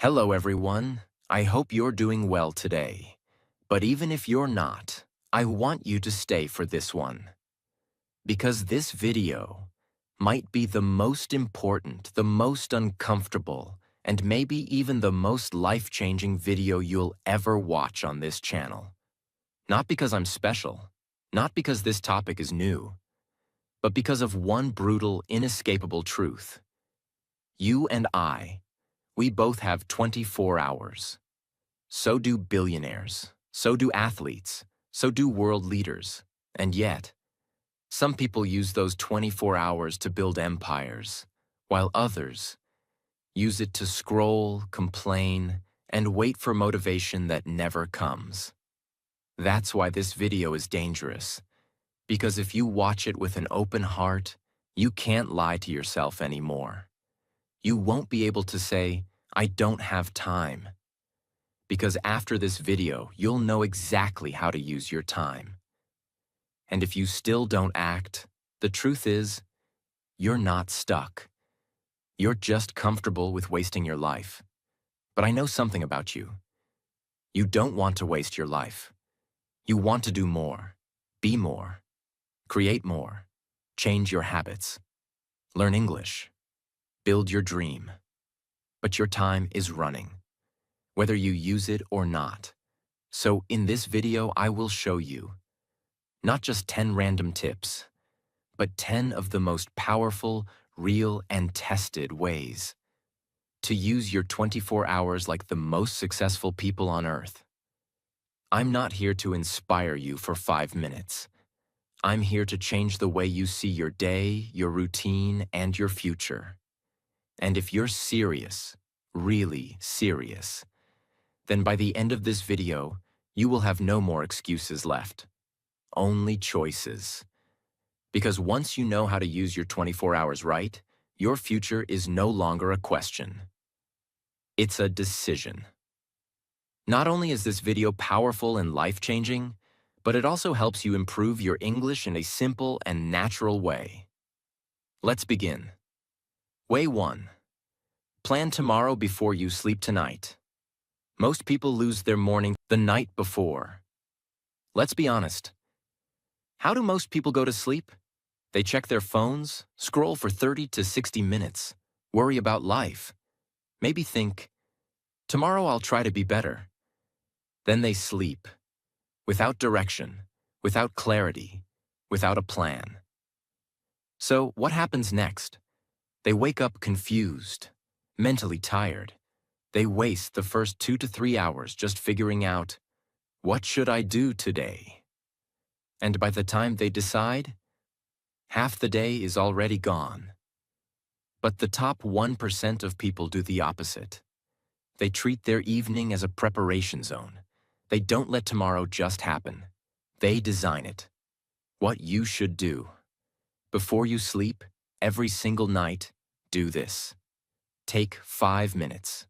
Hello, everyone. I hope you're doing well today. But even if you're not, I want you to stay for this one. Because this video might be the most important, the most uncomfortable, and maybe even the most life-changing video you'll ever watch on this channel. Not because I'm special, not because this topic is new, but because of one brutal, inescapable truth. You and I, we both have 24 hours. So do billionaires, so do athletes, so do world leaders. And yet, some people use those 24 hours to build empires, while others use it to scroll, complain, and wait for motivation that never comes. That's why this video is dangerous, because if you watch it with an open heart, you can't lie to yourself anymore. You won't be able to say, "I don't have time." Because after this video, you'll know exactly how to use your time. And if you still don't act, the truth is, you're not stuck. You're just comfortable with wasting your life. But I know something about you. You don't want to waste your life. You want to do more, be more, create more, change your habits, learn English, build your dream. But your time is running, whether you use it or not. So in this video, I will show you not just 10 random tips, but 10 of the most powerful, real, and tested ways to use your 24 hours like the most successful people on Earth. I'm not here to inspire you for 5 minutes. I'm here to change the way you see your day, your routine, and your future. And if you're serious, really serious, then by the end of this video, you will have no more excuses left. Only choices. Because once you know how to use your 24 hours right, your future is no longer a question. It's a decision. Not only is this video powerful and life-changing, but it also helps you improve your English in a simple and natural way. Let's begin. Way 1. Plan tomorrow before you sleep tonight. Most people lose their morning the night before. Let's be honest. How do most people go to sleep? They check their phones, scroll for 30 to 60 minutes, worry about life. Maybe think, tomorrow I'll try to be better. Then they sleep, without direction, without clarity, without a plan. So what happens next? They wake up confused, mentally tired. They waste the first 2 to 3 hours just figuring out, what should I do today? And by the time they decide, half the day is already gone. But the top 1% of people do the opposite. They treat their evening as a preparation zone. They don't let tomorrow just happen. They design it. What you should do. Before you sleep, every single night, do this. Take 5 minutes.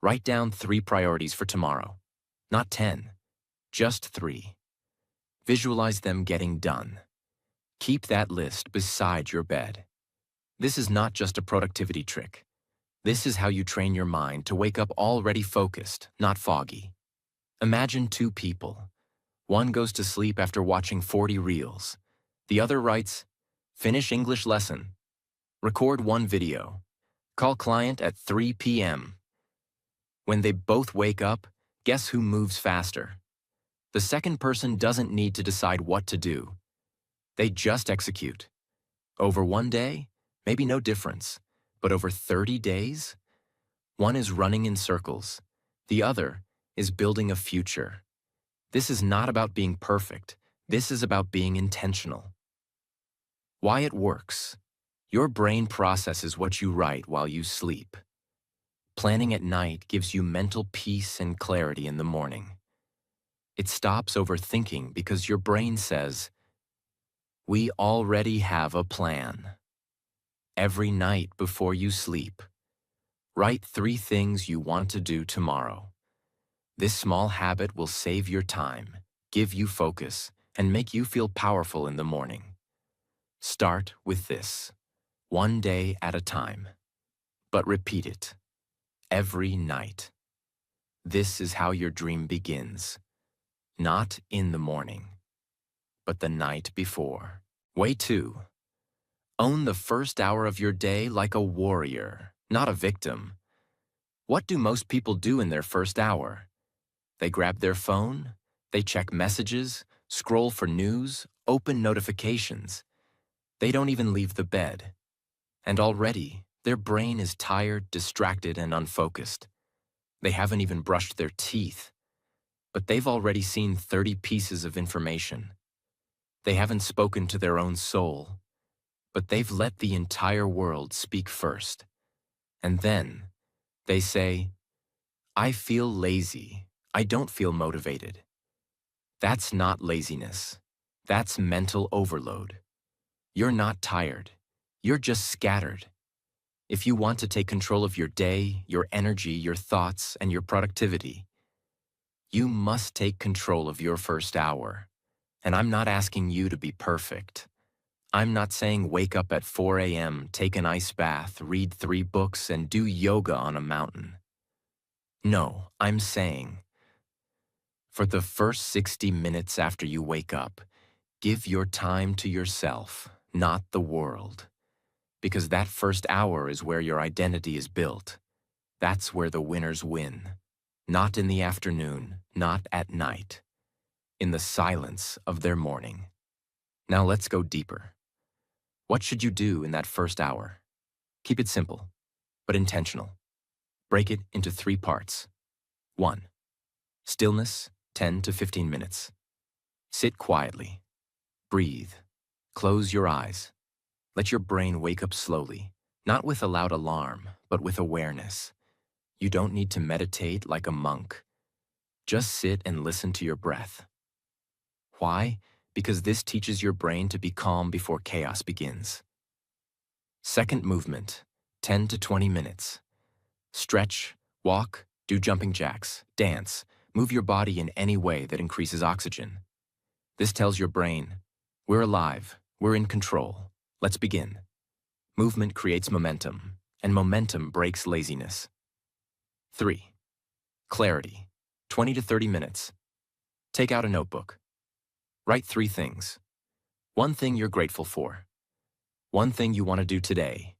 Write down 3 priorities for tomorrow. Not 10, just 3. Visualize them getting done. Keep that list beside your bed. This is not just a productivity trick. This is how you train your mind to wake up already focused, not foggy. Imagine 2 people. One goes to sleep after watching 40 reels. The other writes, finish English lesson. Record 1 video. Call client at 3 p.m. When they both wake up, guess who moves faster? The second person doesn't need to decide what to do. They just execute. Over 1 day, maybe no difference. But over 30 days, one is running in circles. The other is building a future. This is not about being perfect. This is about being intentional. Why it works. Your brain processes what you write while you sleep. Planning at night gives you mental peace and clarity in the morning. It stops overthinking because your brain says, we already have a plan. Every night before you sleep, write 3 things you want to do tomorrow. This small habit will save your time, give you focus, and make you feel powerful in the morning. Start with this, 1 day at a time. But repeat it. every night. This is how your dream begins. Not in the morning, but the night before. Way 2. Own the first hour of your day like a warrior, not a victim. What do most people do in their first hour? They grab their phone, they check messages, scroll for news, open notifications. They don't even leave the bed. And already, their brain is tired, distracted, and unfocused. They haven't even brushed their teeth, but they've already seen 30 pieces of information. They haven't spoken to their own soul, but they've let the entire world speak first. And then, they say, I feel lazy. I don't feel motivated. That's not laziness. That's mental overload. You're not tired. You're just scattered. If you want to take control of your day, your energy, your thoughts, and your productivity, you must take control of your first hour. And I'm not asking you to be perfect. I'm not saying wake up at 4 a.m., take an ice bath, read 3 books, and do yoga on a mountain. No, I'm saying, for the first 60 minutes after you wake up, give your time to yourself, not the world. Because that first hour is where your identity is built. That's where the winners win. Not in the afternoon, not at night. In the silence of their morning. Now let's go deeper. What should you do in that first hour? Keep it simple, but intentional. Break it into 3 parts. 1. Stillness, 10 to 15 minutes. Sit quietly. Breathe. Close your eyes. Let your brain wake up slowly, not with a loud alarm, but with awareness. You don't need to meditate like a monk. Just sit and listen to your breath. Why? Because this teaches your brain to be calm before chaos begins. Second movement, 10 to 20 minutes. Stretch, walk, do jumping jacks, dance, move your body in any way that increases oxygen. This tells your brain, we're alive, we're in control. Let's begin. Movement creates momentum, and momentum breaks laziness. 3. Clarity, 20 to 30 minutes. Take out a notebook. Write 3 things. 1 thing you're grateful for. 1 thing you want to do today.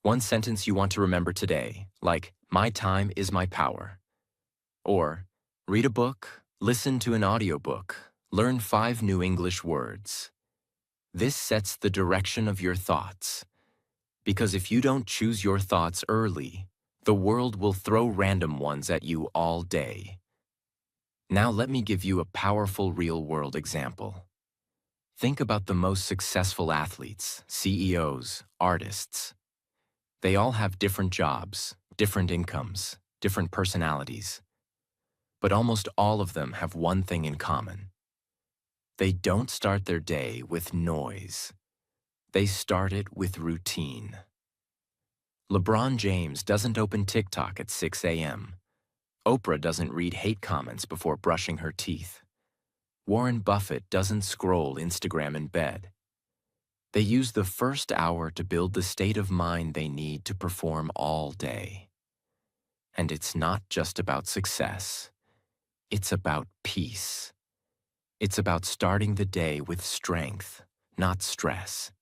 1 sentence you want to remember today, like, my time is my power. Or, read a book, listen to an audiobook, learn 5 new English words. This sets the direction of your thoughts. Because if you don't choose your thoughts early, the world will throw random ones at you all day. Now let me give you a powerful real-world example. Think about the most successful athletes, CEOs, artists. They all have different jobs, different incomes, different personalities. But almost all of them have one thing in common. They don't start their day with noise. They start it with routine. LeBron James doesn't open TikTok at 6 a.m. Oprah doesn't read hate comments before brushing her teeth. Warren Buffett doesn't scroll Instagram in bed. They use the first hour to build the state of mind they need to perform all day. And it's not just about success. It's about peace. It's about starting the day with strength, not stress.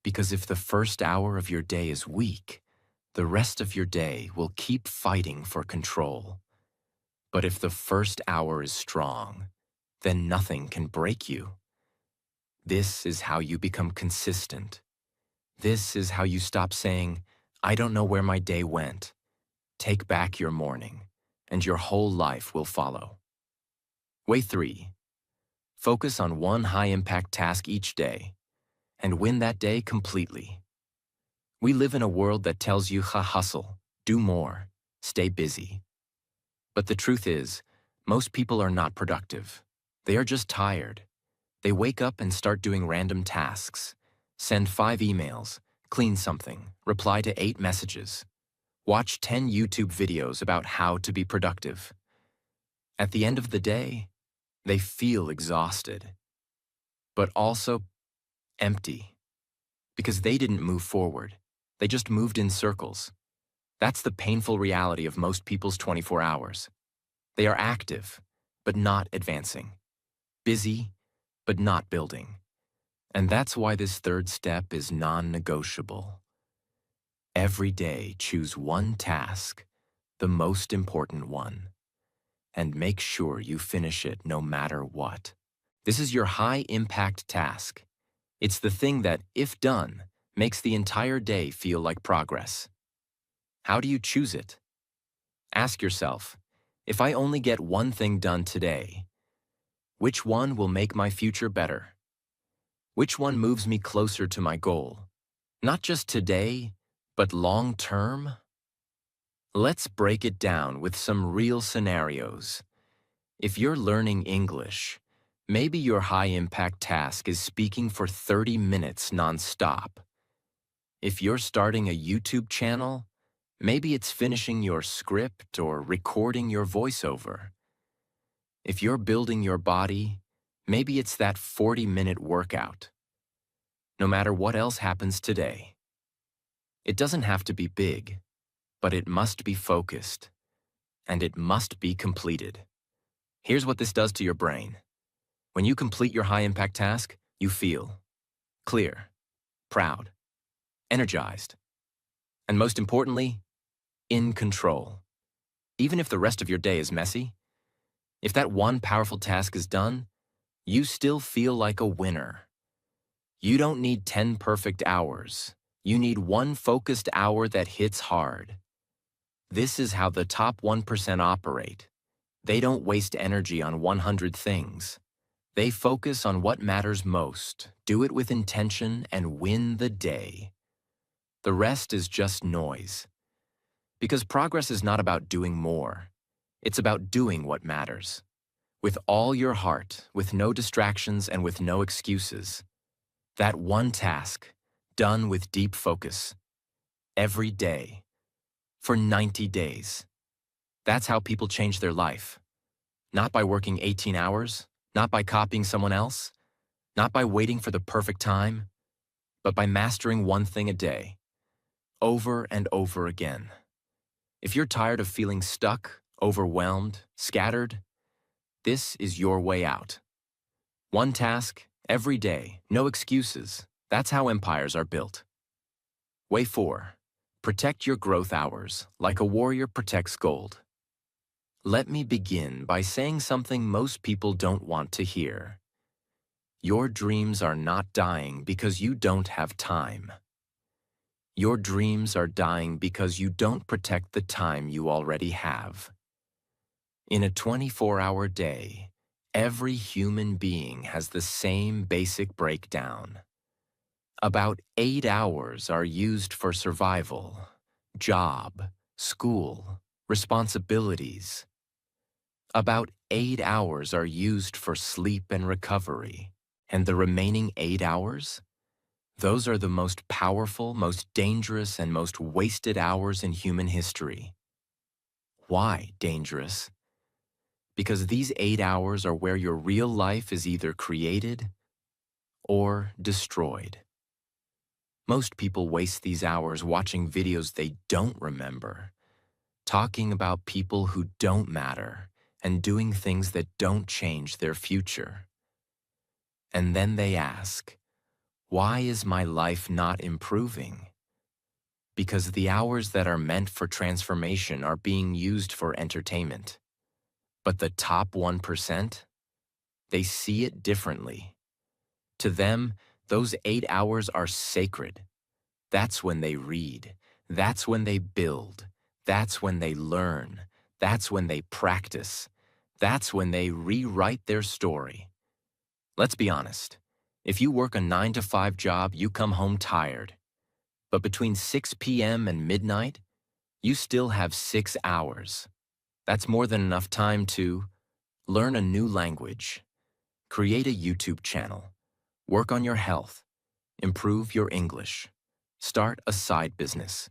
Because if the first hour of your day is weak, the rest of your day will keep fighting for control. But if the first hour is strong, then nothing can break you. This is how you become consistent. This is how you stop saying, I don't know where my day went. Take back your morning, and your whole life will follow. Way 3. Focus on 1 high-impact task each day, and win that day completely. We live in a world that tells you, hustle, do more, stay busy. But the truth is, most people are not productive. They are just tired. They wake up and start doing random tasks. Send 5 emails, clean something, reply to 8 messages. Watch 10 YouTube videos about how to be productive. At the end of the day, they feel exhausted, but also empty. Because they didn't move forward. They just moved in circles. That's the painful reality of most people's 24 hours. They are active, but not advancing. Busy, but not building. And that's why this third step is non-negotiable. Every day, choose one task, the most important one, and make sure you finish it no matter what. This is your high-impact task. It's the thing that, if done, makes the entire day feel like progress. How do you choose it? Ask yourself, if I only get one thing done today, which one will make my future better? Which one moves me closer to my goal? Not just today, but long term? Let's break it down with some real scenarios. If you're learning English, maybe your high-impact task is speaking for 30 minutes non-stop. If you're starting a YouTube channel, maybe it's finishing your script or recording your voiceover. If you're building your body, maybe it's that 40-minute workout. No matter what else happens today, it doesn't have to be big, but it must be focused, and it must be completed. Here's what this does to your brain. When you complete your high-impact task, you feel clear, proud, energized, and most importantly, in control. Even if the rest of your day is messy, if that one powerful task is done, you still feel like a winner. You don't need 10 perfect hours. You need one focused hour that hits hard. This is how the top 1% operate. They don't waste energy on 100 things. They focus on what matters most, do it with intention, and win the day. The rest is just noise. Because progress is not about doing more. It's about doing what matters. With all your heart, with no distractions, and with no excuses. That one task, done with deep focus. Every day. For 90 days. That's how people change their life. Not by working 18 hours, not by copying someone else, not by waiting for the perfect time, but by mastering one thing a day, over and over again. If you're tired of feeling stuck, overwhelmed, scattered, this is your way out. One task, every day, no excuses. That's how empires are built. Way 4. Protect your growth hours, like a warrior protects gold. Let me begin by saying something most people don't want to hear. Your dreams are not dying because you don't have time. Your dreams are dying because you don't protect the time you already have. In a 24-hour day, every human being has the same basic breakdown. About 8 hours are used for survival, job, school, responsibilities. About 8 hours are used for sleep and recovery. And the remaining 8 hours? Those are the most powerful, most dangerous, and most wasted hours in human history. Why dangerous? Because these 8 hours are where your real life is either created or destroyed. Most people waste these hours watching videos they don't remember, talking about people who don't matter, and doing things that don't change their future. And then they ask, why is my life not improving? Because the hours that are meant for transformation are being used for entertainment. But the top 1%? They see it differently. To them, those 8 hours are sacred. That's when they read. That's when they build. That's when they learn. That's when they practice. That's when they rewrite their story. Let's be honest. If you work a 9-to-5 job, you come home tired. But between 6 p.m. and midnight, you still have 6 hours. That's more than enough time to learn a new language, create a YouTube channel, work on your health, improve your English, start a side business,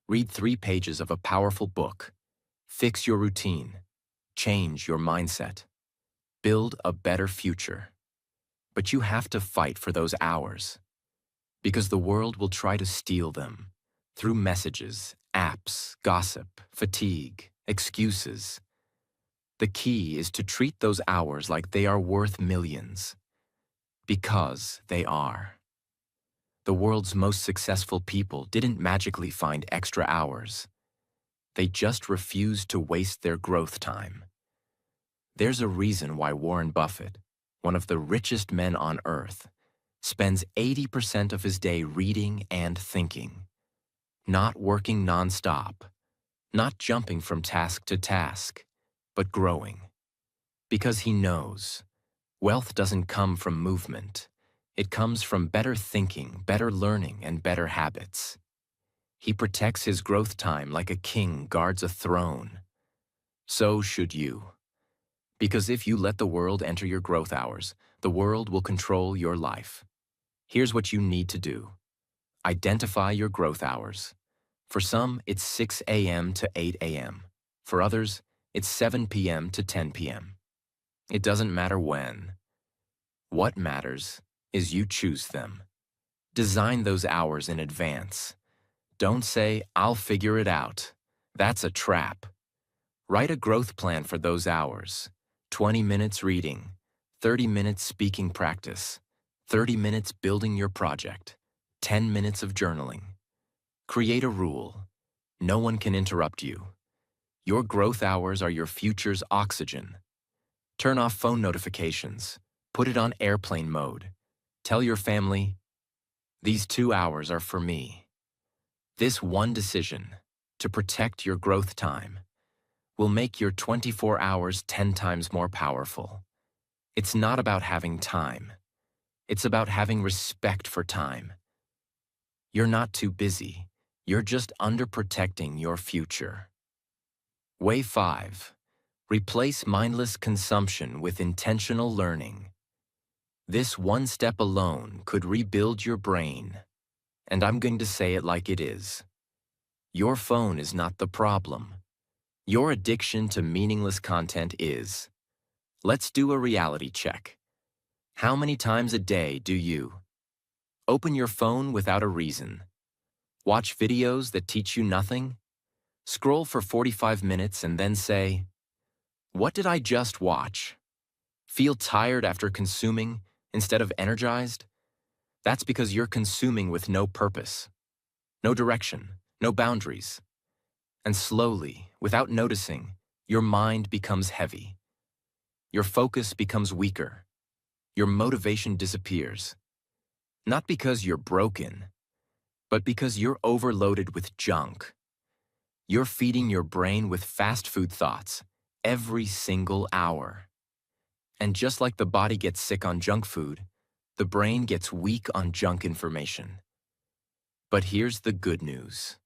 read 3 pages of a powerful book, fix your routine, change your mindset, build a better future. But you have to fight for those hours, because the world will try to steal them through messages, apps, gossip, fatigue, excuses. The key is to treat those hours like they are worth millions. Because they are. The world's most successful people didn't magically find extra hours. They just refused to waste their growth time. There's a reason why Warren Buffett, one of the richest men on earth, spends 80% of his day reading and thinking, not working nonstop, not jumping from task to task, but growing. Because he knows wealth doesn't come from movement. It comes from better thinking, better learning, and better habits. He protects his growth time like a king guards a throne. So should you. Because if you let the world enter your growth hours, the world will control your life. Here's what you need to do. Identify your growth hours. For some, it's 6 a.m. to 8 a.m. For others, it's 7 p.m. to 10 p.m. It doesn't matter when. What matters is you choose them. Design those hours in advance. Don't say, "I'll figure it out." That's a trap. Write a growth plan for those hours. 20 minutes reading, 30 minutes speaking practice, 30 minutes building your project, 10 minutes of journaling. Create a rule. No one can interrupt you. Your growth hours are your future's oxygen. Turn off phone notifications. Put it on airplane mode. Tell your family, "These 2 hours are for me." This one decision, to protect your growth time, will make your 24 hours 10 times more powerful. It's not about having time. It's about having respect for time. You're not too busy. You're just underprotecting your future. Way 5. Replace mindless consumption with intentional learning. This one step alone could rebuild your brain. And I'm going to say it like it is. Your phone is not the problem. Your addiction to meaningless content is. Let's do a reality check. How many times a day do you open your phone without a reason? Watch videos that teach you nothing? Scroll for 45 minutes and then say, "What did I just watch?" Feel tired after consuming instead of energized? That's because you're consuming with no purpose, no direction, no boundaries. And slowly, without noticing, your mind becomes heavy. Your focus becomes weaker. Your motivation disappears. Not because you're broken, but because you're overloaded with junk. You're feeding your brain with fast food thoughts every single hour. And just like the body gets sick on junk food, the brain gets weak on junk information. But here's the good news.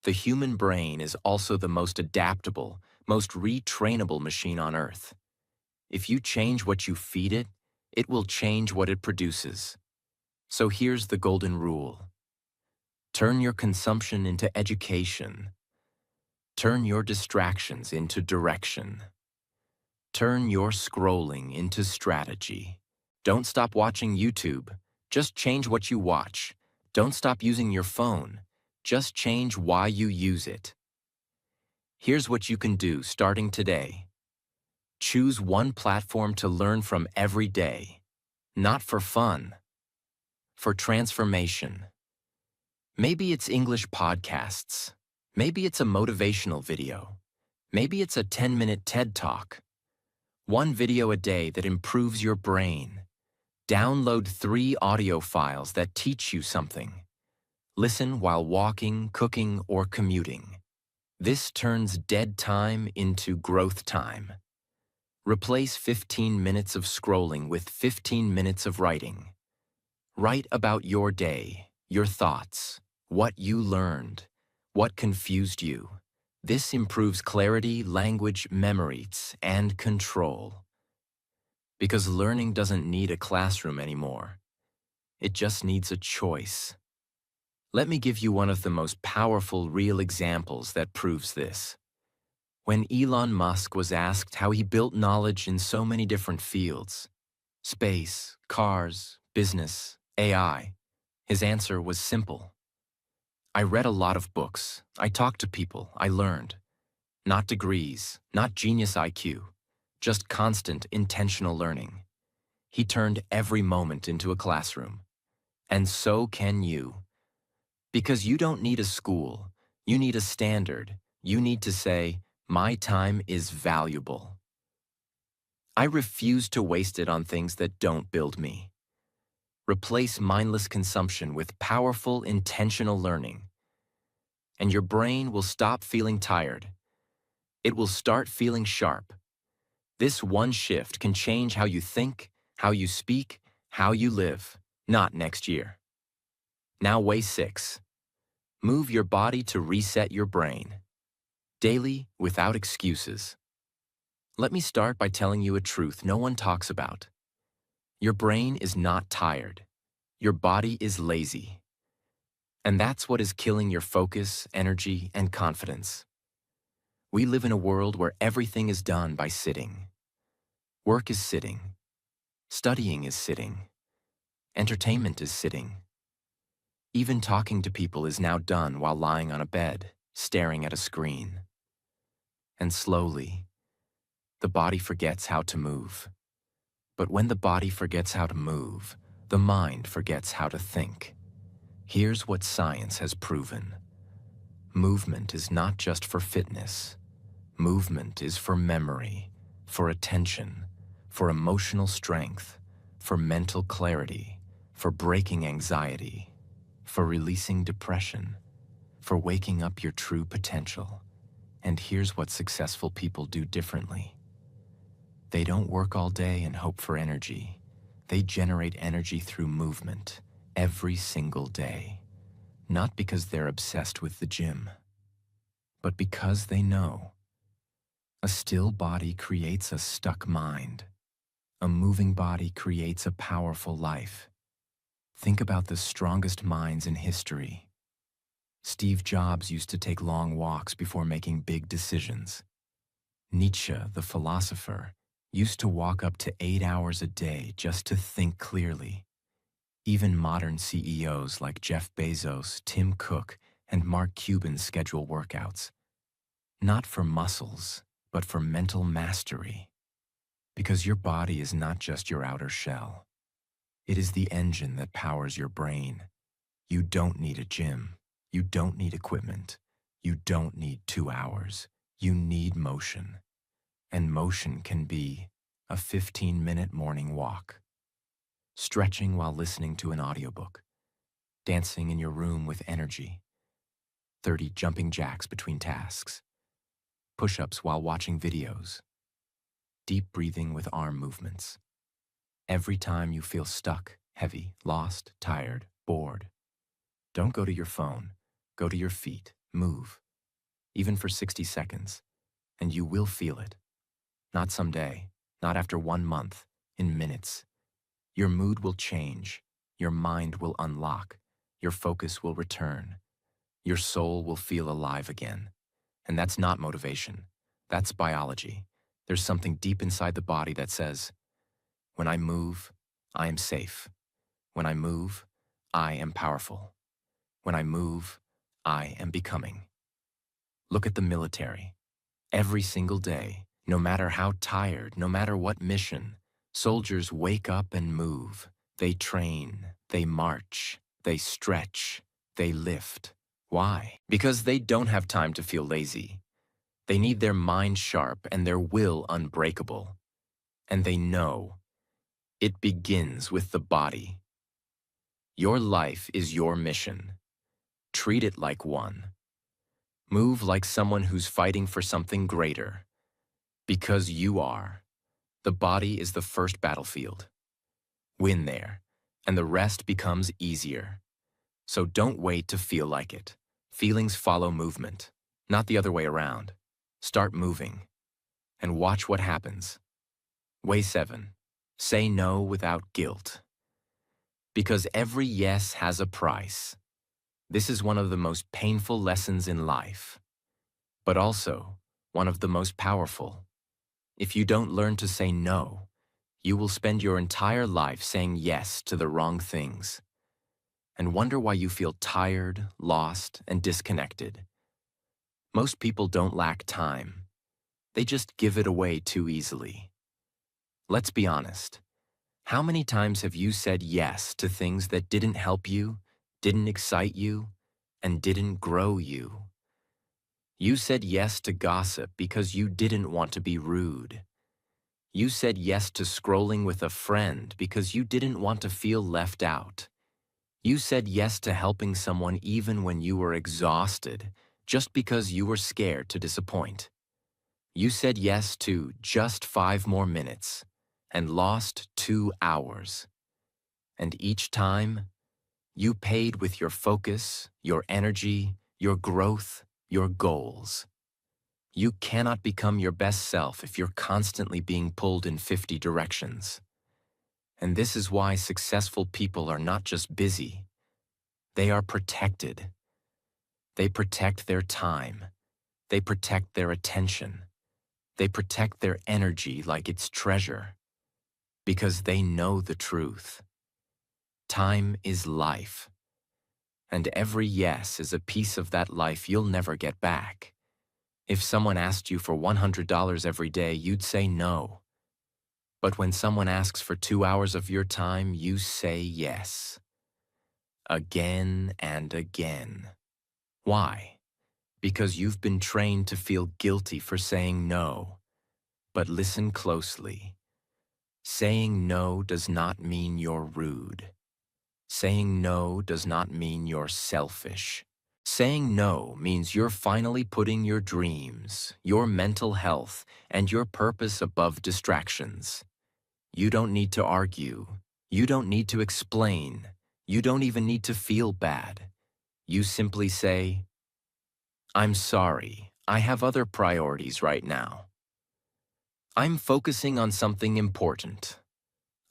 The human brain is also the most adaptable, most retrainable machine on Earth. If you change what you feed it, it will change what it produces. So here's the golden rule. Turn your consumption into education. Turn your distractions into direction. Turn your scrolling into strategy. Don't stop watching YouTube. Just change what you watch. Don't stop using your phone. Just change why you use it. Here's what you can do starting today. Choose one platform to learn from every day. Not for fun. For transformation. Maybe it's English podcasts. Maybe it's a motivational video. Maybe it's a 10-minute TED Talk. One video a day that improves your brain. Download 3 audio files that teach you something. Listen while walking, cooking, or commuting. This turns dead time into growth time. Replace 15 minutes of scrolling with 15 minutes of writing. Write about your day, your thoughts, what you learned, what confused you. This improves clarity, language, memories, and control. Because learning doesn't need a classroom anymore. It just needs a choice. Let me give you one of the most powerful real examples that proves this. When Elon Musk was asked how he built knowledge in so many different fields, space, cars, business, AI, his answer was simple. I read a lot of books. I talked to people. I learned. Not degrees, not genius IQ, just constant, intentional learning. He turned every moment into a classroom. And so can you. Because you don't need a school. You need a standard. You need to say, my time is valuable. I refuse to waste it on things that don't build me. Replace mindless consumption with powerful, intentional learning. And your brain will stop feeling tired. It will start feeling sharp. This one shift can change how you think, how you speak, how you live, not next year. Now way 6. Move your body to reset your brain. Daily, without excuses. Let me start by telling you a truth no one talks about. Your brain is not tired. Your body is lazy. And that's what is killing your focus, energy, and confidence. We live in a world where everything is done by sitting. Work is sitting. Studying is sitting. Entertainment is sitting. Even talking to people is now done while lying on a bed, staring at a screen. And slowly, the body forgets how to move. But when the body forgets how to move, the mind forgets how to think. Here's what science has proven. Movement is not just for fitness. Movement is for memory, for attention, for emotional strength, for mental clarity, for breaking anxiety, for releasing depression, for waking up your true potential. And here's what successful people do differently. They don't work all day and hope for energy. They generate energy through movement every single day. Not because they're obsessed with the gym, but because they know. A still body creates a stuck mind. A moving body creates a powerful life. Think about the strongest minds in history. Steve Jobs used to take long walks before making big decisions. Nietzsche, the philosopher, used to walk up to 8 hours a day just to think clearly. Even modern CEOs like Jeff Bezos, Tim Cook, and Mark Cuban schedule workouts. Not for muscles, but for mental mastery. Because your body is not just your outer shell. It is the engine that powers your brain. You don't need a gym. You don't need equipment. You don't need 2 hours. You need motion. And motion can be a 15-minute morning walk, stretching while listening to an audiobook, dancing in your room with energy, 30 jumping jacks between tasks, push-ups while watching videos, deep breathing with arm movements. Every time you feel stuck, heavy, lost, tired, bored, don't go to your phone. Go to your feet. Move. Even for 60 seconds. And you will feel it. Not someday. Not after 1 month. In minutes. Your mood will change. Your mind will unlock. Your focus will return. Your soul will feel alive again. And that's not motivation. That's biology. There's something deep inside the body that says, when I move, I am safe. When I move, I am powerful. When I move, I am becoming. Look at the military. Every single day, no matter how tired, no matter what mission, soldiers wake up and move. They train, they march, they stretch, they lift. Why? Because they don't have time to feel lazy. They need their mind sharp and their will unbreakable. And they know it begins with the body. Your life is your mission. Treat it like one. Move like someone who's fighting for something greater. Because you are. The body is the first battlefield. Win there, and the rest becomes easier. So don't wait to feel like it. Feelings follow movement, not the other way around. Start moving, and watch what happens. Way 7. Say no without guilt. Because every yes has a price. This is one of the most painful lessons in life, but also one of the most powerful. If you don't learn to say no, you will spend your entire life saying yes to the wrong things. and wonder why you feel tired, lost, and disconnected. Most people don't lack time. They just give it away too easily. Let's be honest. How many times have you said yes to things that didn't help you, didn't excite you, and didn't grow you? You said yes to gossip because you didn't want to be rude. You said yes to scrolling with a friend because you didn't want to feel left out. You said yes to helping someone even when you were exhausted, just because you were scared to disappoint. You said yes to just 5 more minutes and lost 2 hours. And each time, you paid with your focus, your energy, your growth, your goals. You cannot become your best self if you're constantly being pulled in 50 directions. And this is why successful people are not just busy, they are protected. They protect their time. They protect their attention. They protect their energy like it's treasure. Because they know the truth. Time is life. And every yes is a piece of that life you'll never get back. If someone asked you for $100 every day, you'd say no. But when someone asks for 2 hours of your time, you say yes. Again and again. Why? Because you've been trained to feel guilty for saying no. But listen closely. Saying no does not mean you're rude. Saying no does not mean you're selfish. Saying no means you're finally putting your dreams, your mental health, and your purpose above distractions. You don't need to argue. You don't need to explain. You don't even need to feel bad. You simply say, "I'm sorry, I have other priorities right now. I'm focusing on something important.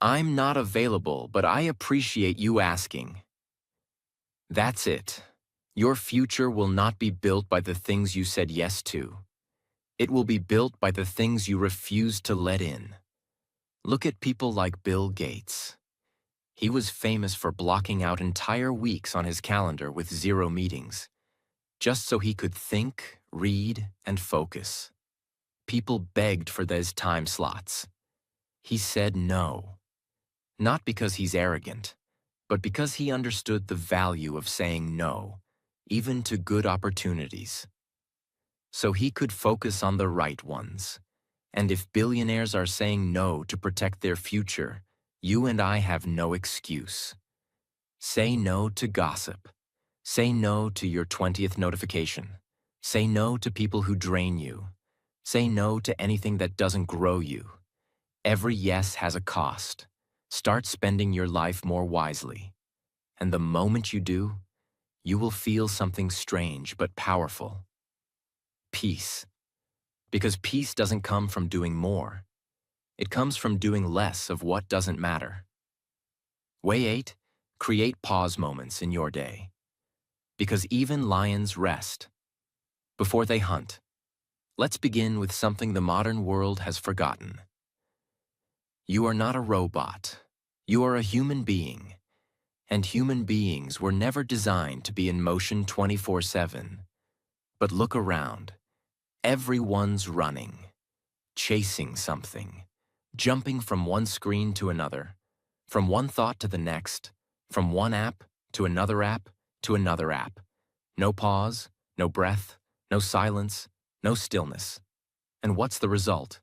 I'm not available, but I appreciate you asking." That's it. Your future will not be built by the things you said yes to. It will be built by the things you refuse to let in. Look at people like Bill Gates. He was famous for blocking out entire weeks on his calendar with 0 meetings, just so he could think, read, and focus. People begged for those time slots. He said no. Not because he's arrogant, but because he understood the value of saying no, even to good opportunities. So he could focus on the right ones. And if billionaires are saying no to protect their future, you and I have no excuse. Say no to gossip. Say no to your 20th notification. Say no to people who drain you. Say no to anything that doesn't grow you. Every yes has a cost. Start spending your life more wisely. And the moment you do, you will feel something strange but powerful. Peace. Because peace doesn't come from doing more. It comes from doing less of what doesn't matter. Way 8. Create pause moments in your day. Because even lions rest before they hunt. Let's begin with something the modern world has forgotten. You are not a robot. You are a human being. And human beings were never designed to be in motion 24/7. But look around. Everyone's running, chasing something, jumping from one screen to another, from one thought to the next, from one app to another app to another app. No pause, no breath, no silence, no stillness. And what's the result?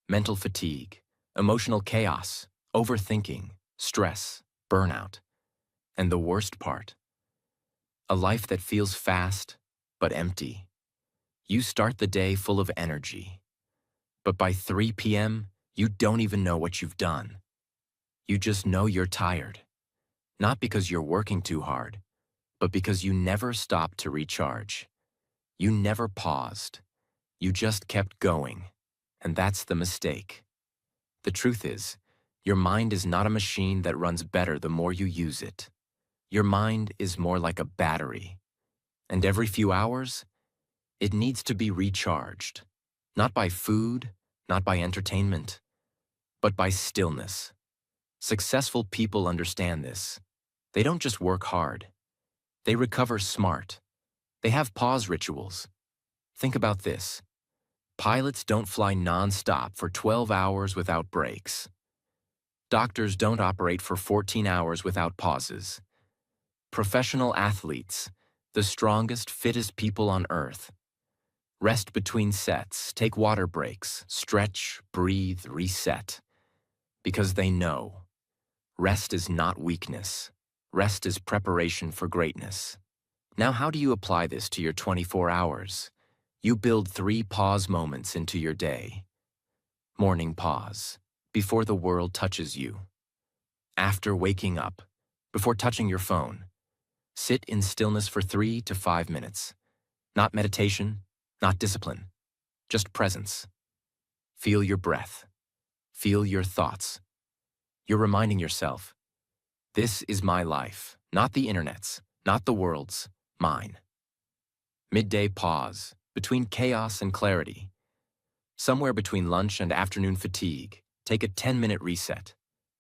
Mental fatigue, emotional chaos, overthinking, stress, burnout. And the worst part, a life that feels fast but empty. You start the day full of energy, but by 3 p.m., you don't even know what you've done. You just know you're tired, not because you're working too hard, but because you never stopped to recharge. You never paused. You just kept going, and that's the mistake. The truth is, your mind is not a machine that runs better the more you use it. Your mind is more like a battery, and every few hours, it needs to be recharged, not by food, not by entertainment, but by stillness. Successful people understand this. They don't just work hard. They recover smart. They have pause rituals. Think about this. Pilots don't fly non-stop for 12 hours without breaks. Doctors don't operate for 14 hours without pauses. Professional athletes, the strongest, fittest people on earth, rest between sets, take water breaks, stretch, breathe, reset. Because they know rest is not weakness. Rest is preparation for greatness. Now, how do you apply this to your 24 hours? You build 3 pause moments into your day. Morning pause, before the world touches you. After waking up, before touching your phone. Sit in stillness for 3 to 5 minutes. Not meditation, not discipline, just presence. Feel your breath. Feel your thoughts. You're reminding yourself, this is my life, not the internet's, not the world's, mine. Midday pause, between chaos and clarity. Somewhere between lunch and afternoon fatigue, take a 10-minute reset.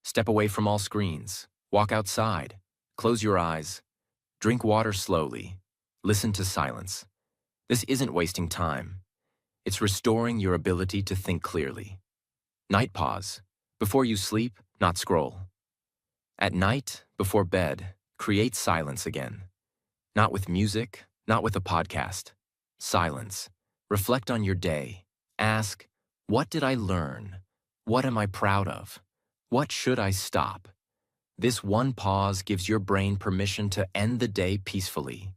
Step away from all screens, walk outside, close your eyes, drink water slowly, listen to silence. This isn't wasting time. It's restoring your ability to think clearly. Night pause. Before you sleep, not scroll. At night, before bed, create silence again. Not with music, not with a podcast. Silence. Reflect on your day. Ask, what did I learn? What am I proud of? What should I stop? This one pause gives your brain permission to end the day peacefully.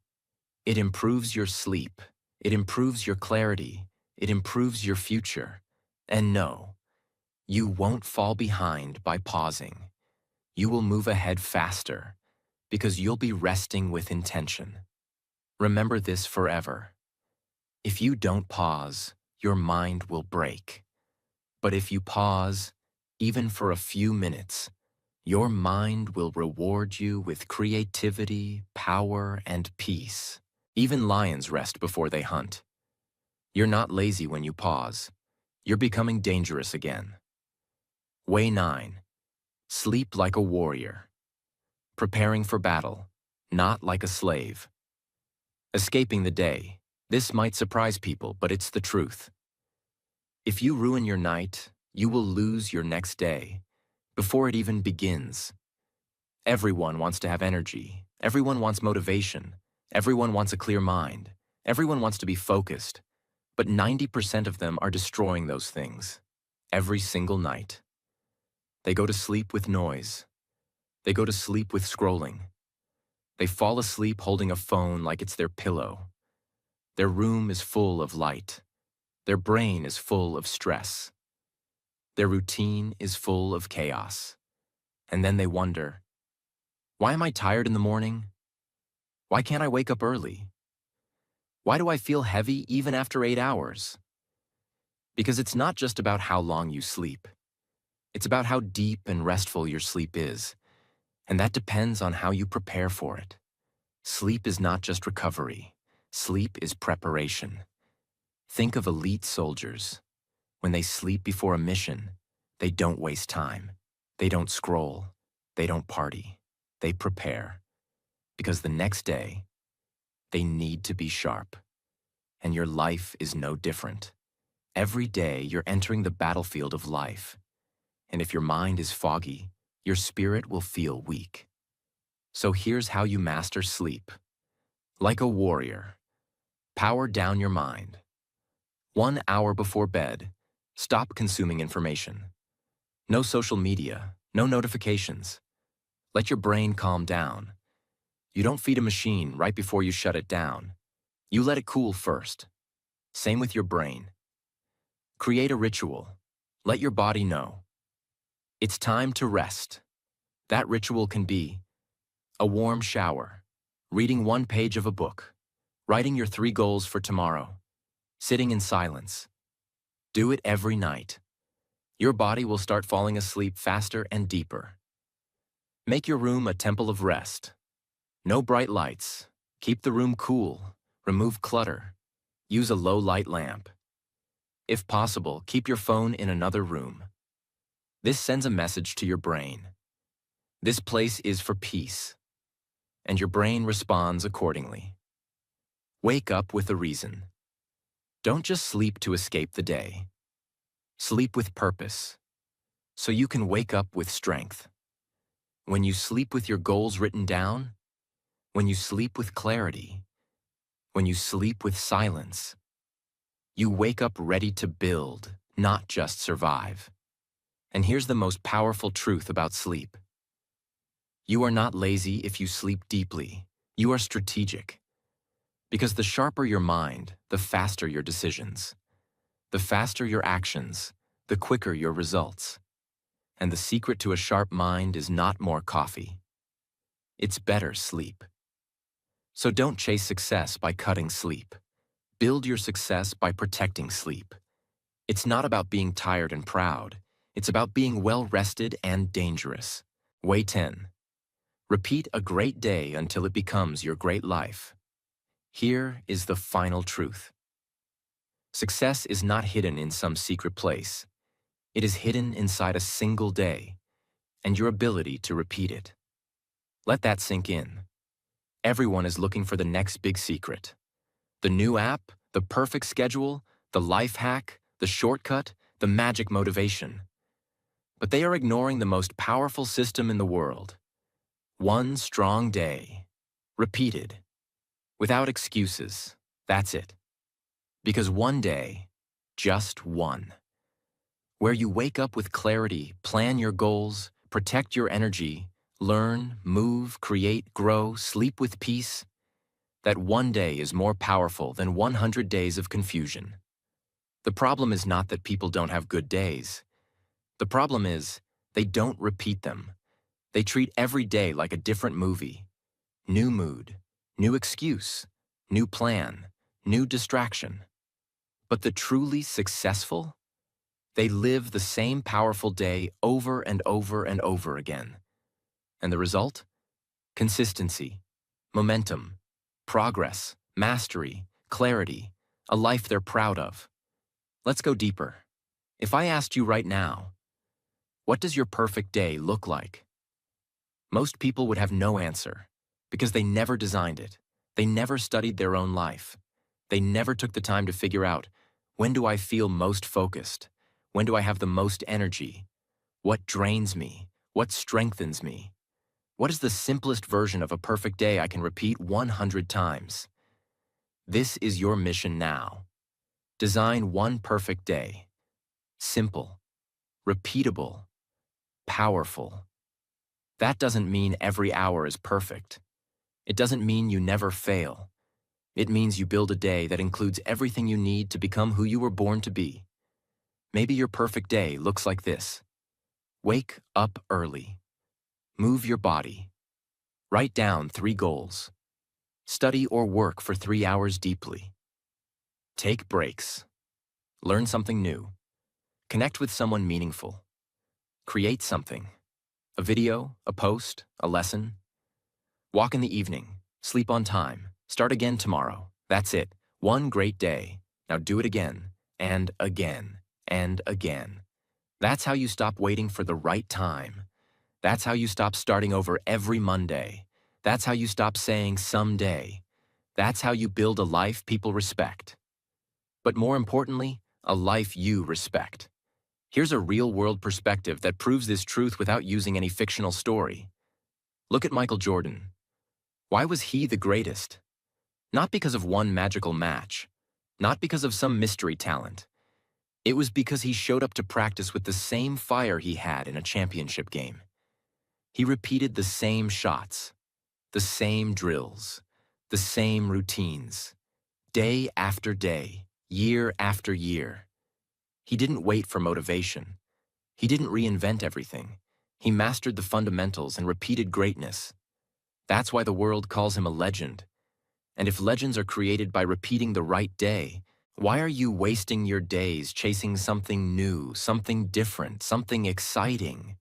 It improves your sleep. It improves your clarity. It improves your future. And no, you won't fall behind by pausing. You will move ahead faster because you'll be resting with intention. Remember this forever. If you don't pause, your mind will break. But if you pause, even for a few minutes, your mind will reward you with creativity, power, and peace. Even lions rest before they hunt. You're not lazy when you pause. You're becoming dangerous again. Way 9. Sleep like a warrior. Preparing for battle, not like a slave. Escaping the day. This might surprise people, but it's the truth. If you ruin your night, you will lose your next day before it even begins. Everyone wants to have energy. Everyone wants motivation. Everyone wants a clear mind. Everyone wants to be focused. But 90% of them are destroying those things every single night. They go to sleep with noise. They go to sleep with scrolling. They fall asleep holding a phone like it's their pillow. Their room is full of light. Their brain is full of stress. Their routine is full of chaos. And then they wonder, why am I tired in the morning? Why can't I wake up early? Why do I feel heavy even after 8 hours? Because it's not just about how long you sleep. It's about how deep and restful your sleep is. And that depends on how you prepare for it. Sleep is not just recovery. Sleep is preparation. Think of elite soldiers. When they sleep before a mission, they don't waste time. They don't scroll. They don't party. They prepare. Because the next day, they need to be sharp. And your life is no different. Every day, you're entering the battlefield of life. And if your mind is foggy, your spirit will feel weak. So here's how you master sleep. Like a warrior, power down your mind. 1 hour before bed, stop consuming information. No social media, no notifications. Let your brain calm down. You don't feed a machine right before you shut it down. You let it cool first. Same with your brain. Create a ritual. Let your body know. It's time to rest. That ritual can be a warm shower, reading 1 page of a book, writing your 3 goals for tomorrow, sitting in silence. Do it every night. Your body will start falling asleep faster and deeper. Make your room a temple of rest. No bright lights. Keep the room cool. Remove clutter. Use a low-light lamp. If possible, keep your phone in another room. This sends a message to your brain. This place is for peace. and your brain responds accordingly. Wake up with a reason. Don't just sleep to escape the day. Sleep with purpose, so you can wake up with strength. When you sleep with your goals written down, when you sleep with clarity, when you sleep with silence, you wake up ready to build, not just survive. And here's the most powerful truth about sleep. You are not lazy if you sleep deeply. You are strategic. Because the sharper your mind, the faster your decisions. The faster your actions, the quicker your results. And the secret to a sharp mind is not more coffee. It's better sleep. So don't chase success by cutting sleep. Build your success by protecting sleep. It's not about being tired and proud. It's about being well-rested and dangerous. Way 10. Repeat a great day until it becomes your great life. Here is the final truth. Success is not hidden in some secret place. It is hidden inside a single day and your ability to repeat it. Let that sink in. Everyone is looking for the next big secret. The new app, the perfect schedule, the life hack, the shortcut, the magic motivation. But they are ignoring the most powerful system in the world. One strong day, repeated, without excuses. That's it. Because one day, just one, where you wake up with clarity, plan your goals, protect your energy, learn, move, create, grow, sleep with peace, that one day is more powerful than 100 days of confusion. The problem is not that people don't have good days. The problem is they don't repeat them. They treat every day like a different movie. New mood, new excuse, new plan, new distraction. But the truly successful, they live the same powerful day over and over and over again. And the result? Consistency, momentum, progress, mastery, clarity, a life they're proud of. Let's go deeper. If I asked you right now, what does your perfect day look like? Most people would have no answer, because they never designed it. They never studied their own life. They never took the time to figure out, when do I feel most focused? When do I have the most energy? What drains me? What strengthens me? What is the simplest version of a perfect day I can repeat 100 times? This is your mission now. Design one perfect day. Simple, repeatable, powerful. That doesn't mean every hour is perfect. It doesn't mean you never fail. It means you build a day that includes everything you need to become who you were born to be. Maybe your perfect day looks like this. Wake up early. Move your body. Write down 3 goals. Study or work for 3 hours deeply. Take breaks. Learn something new. Connect with someone meaningful. Create something. A video, a post, a lesson. Walk in the evening. Sleep on time. Start again tomorrow. That's it. One great day. Now do it again, and again, and again. That's how you stop waiting for the right time. That's how you stop starting over every Monday. That's how you stop saying someday. That's how you build a life people respect. But more importantly, a life you respect. Here's a real-world perspective that proves this truth without using any fictional story. Look at Michael Jordan. Why was he the greatest? Not because of one magical match. Not because of some mystery talent. It was because he showed up to practice with the same fire he had in a championship game. He repeated the same shots, the same drills, the same routines, day after day, year after year. He didn't wait for motivation. He didn't reinvent everything. He mastered the fundamentals and repeated greatness. That's why the world calls him a legend. And if legends are created by repeating the right day, why are you wasting your days chasing something new, something different, something exciting?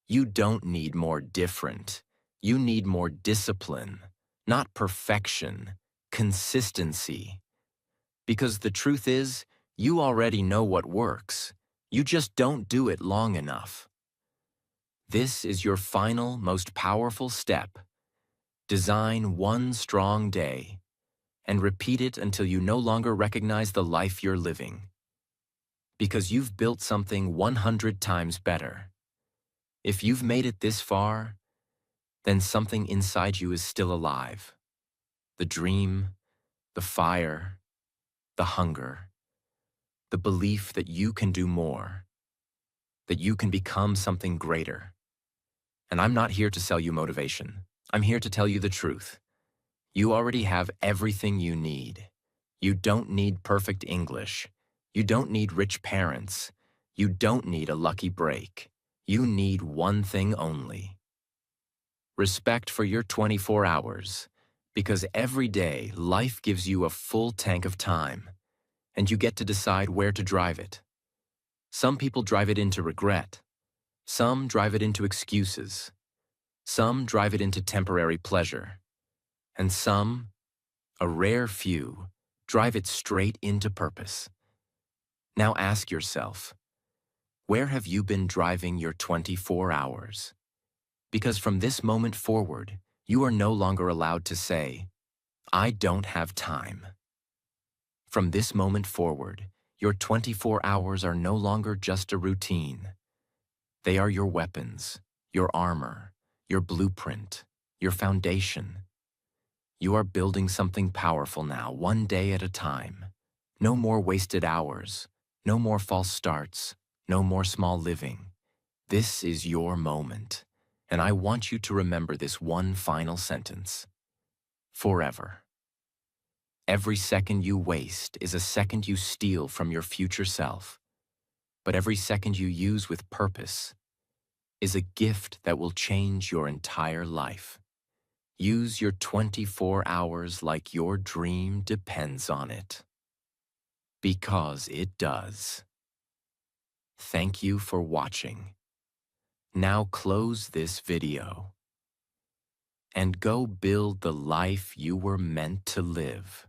You don't need more different. You need more discipline, not perfection, consistency. Because the truth is, you already know what works. You just don't do it long enough. This is your final, most powerful step. Design one strong day and repeat it until you no longer recognize the life you're living. Because you've built something 100 times better. If you've made it this far, then something inside you is still alive. The dream, the fire, the hunger, the belief that you can do more, that you can become something greater. And I'm not here to sell you motivation. I'm here to tell you the truth. You already have everything you need. You don't need perfect English. You don't need rich parents. You don't need a lucky break. You need one thing only: respect for your 24 hours. Because every day, life gives you a full tank of time, and you get to decide where to drive it. Some people drive it into regret. Some drive it into excuses. Some drive it into temporary pleasure. And some, a rare few, drive it straight into purpose. Now ask yourself, where have you been driving your 24 hours? Because from this moment forward, you are no longer allowed to say, "I don't have time." From this moment forward, your 24 hours are no longer just a routine. They are your weapons, your armor, your blueprint, your foundation. You are building something powerful now, one day at a time. No more wasted hours, no more false starts, no more small living. This is your moment, and I want you to remember this one final sentence: forever. Every second you waste is a second you steal from your future self, but every second you use with purpose is a gift that will change your entire life. Use your 24 hours like your dream depends on it. Because it does. Thank you for watching. Now close this video and go build the life you were meant to live.